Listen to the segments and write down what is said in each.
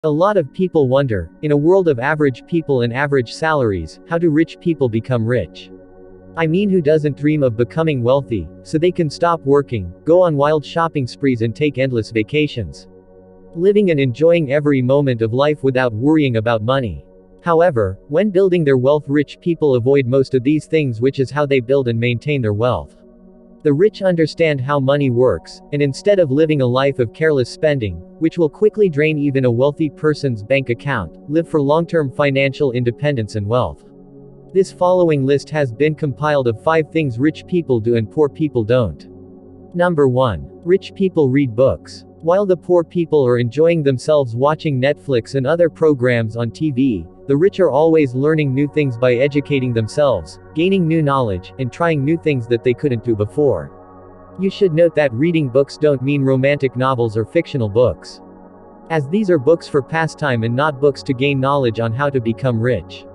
A lot of people wonder, in a world of average people and average salaries, how do rich people become rich? I mean, who doesn't dream of becoming wealthy, so they can stop working, go on wild shopping sprees and take endless vacations? Living and enjoying every moment of life without worrying about money. However, when building their wealth, rich people avoid most of these things, which is how they build and maintain their wealth. The rich understand how money works, and instead of living a life of careless spending, which will quickly drain even a wealthy person's bank account, live for long-term financial independence and wealth. This following list has been compiled of 5 things rich people do and poor people don't. Number 1. Rich people read books. While the poor people are enjoying themselves watching Netflix and other programs on TV, the rich are always learning new things by educating themselves, gaining new knowledge, and trying new things that they couldn't do before. You should note that reading books don't mean romantic novels or fictional books, as these are books for pastime and not books to gain knowledge on how to become rich.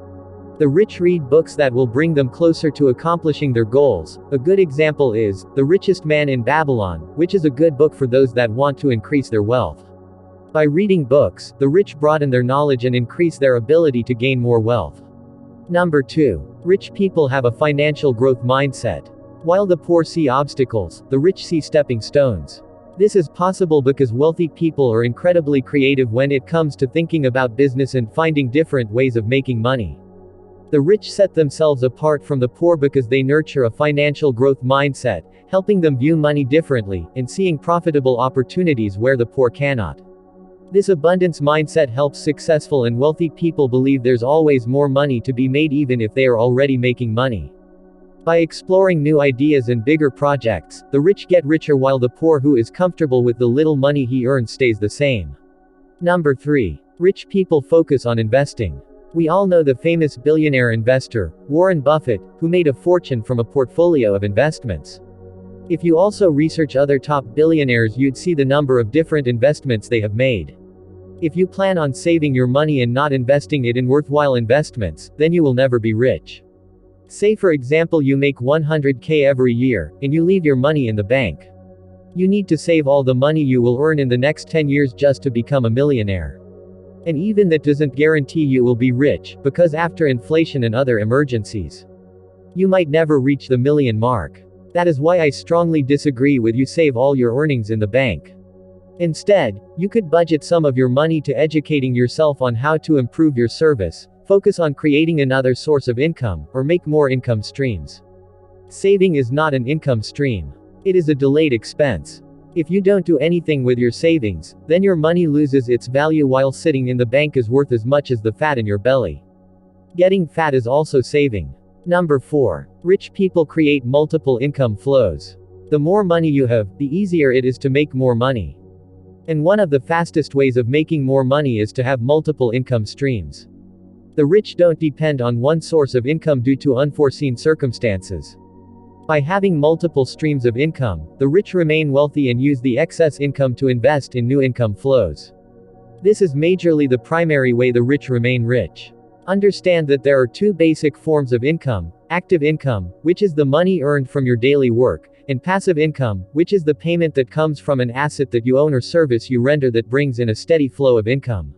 The rich read books that will bring them closer to accomplishing their goals. A good example is The Richest Man in Babylon, which is a good book for those that want to increase their wealth. By reading books, the rich broaden their knowledge and increase their ability to gain more wealth. Number 2. Rich people have a financial growth mindset. While the poor see obstacles, the rich see stepping stones. This is possible because wealthy people are incredibly creative when it comes to thinking about business and finding different ways of making money. The rich set themselves apart from the poor because they nurture a financial growth mindset, helping them view money differently, and seeing profitable opportunities where the poor cannot. This abundance mindset helps successful and wealthy people believe there's always more money to be made even if they are already making money. By exploring new ideas and bigger projects, the rich get richer while the poor who is comfortable with the little money he earns stays the same. Number 3. Rich people focus on investing. We all know the famous billionaire investor, Warren Buffett, who made a fortune from a portfolio of investments. If you also research other top billionaires, you'd see the number of different investments they have made. If you plan on saving your money and not investing it in worthwhile investments, then you will never be rich. Say for example you make $100K every year, and you leave your money in the bank. You need to save all the money you will earn in the next 10 years just to become a millionaire. And even that doesn't guarantee you will be rich, because after inflation and other emergencies, you might never reach the million mark. That is why I strongly disagree with you save all your earnings in the bank. Instead, you could budget some of your money to educating yourself on how to improve your service, focus on creating another source of income, or make more income streams. Saving is not an income stream. It is a delayed expense. If you don't do anything with your savings, then your money loses its value while sitting in the bank is worth as much as the fat in your belly. Getting fat is also saving. Number 4. Rich people create multiple income flows. The more money you have, the easier it is to make more money. And one of the fastest ways of making more money is to have multiple income streams. The rich don't depend on one source of income due to unforeseen circumstances. By having multiple streams of income, the rich remain wealthy and use the excess income to invest in new income flows. This is majorly the primary way the rich remain rich. Understand that there are 2 basic forms of income: active income, which is the money earned from your daily work, and passive income, which is the payment that comes from an asset that you own or service you render that brings in a steady flow of income.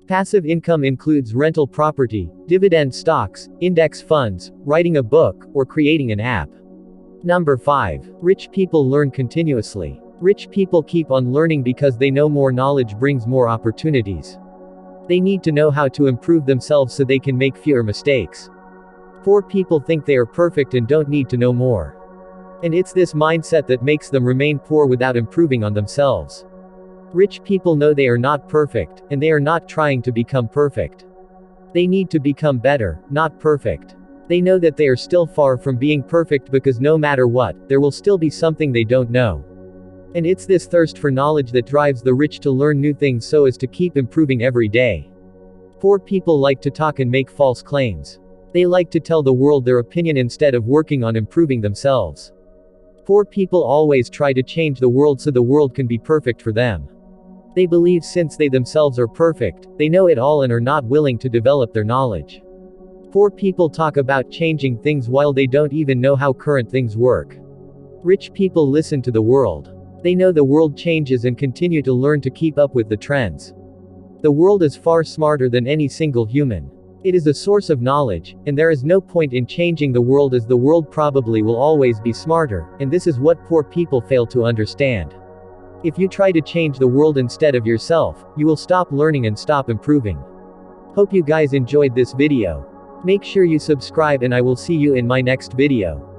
Passive income includes rental property, dividend stocks, index funds, writing a book, or creating an app. Number 5. Rich people learn continuously. Rich people keep on learning because they know more knowledge brings more opportunities. They need to know how to improve themselves so they can make fewer mistakes. Poor people think they are perfect and don't need to know more. And it's this mindset that makes them remain poor without improving on themselves. Rich people know they are not perfect, and they are not trying to become perfect. They need to become better, not perfect. They know that they are still far from being perfect because no matter what, there will still be something they don't know. And it's this thirst for knowledge that drives the rich to learn new things so as to keep improving every day. Poor people like to talk and make false claims. They like to tell the world their opinion instead of working on improving themselves. Poor people always try to change the world so the world can be perfect for them. They believe since they themselves are perfect, they know it all and are not willing to develop their knowledge. Poor people talk about changing things while they don't even know how current things work. Rich people listen to the world. They know the world changes and continue to learn to keep up with the trends. The world is far smarter than any single human. It is a source of knowledge, and there is no point in changing the world as the world probably will always be smarter, and this is what poor people fail to understand. If you try to change the world instead of yourself, you will stop learning and stop improving. Hope you guys enjoyed this video. Make sure you subscribe and I will see you in my next video.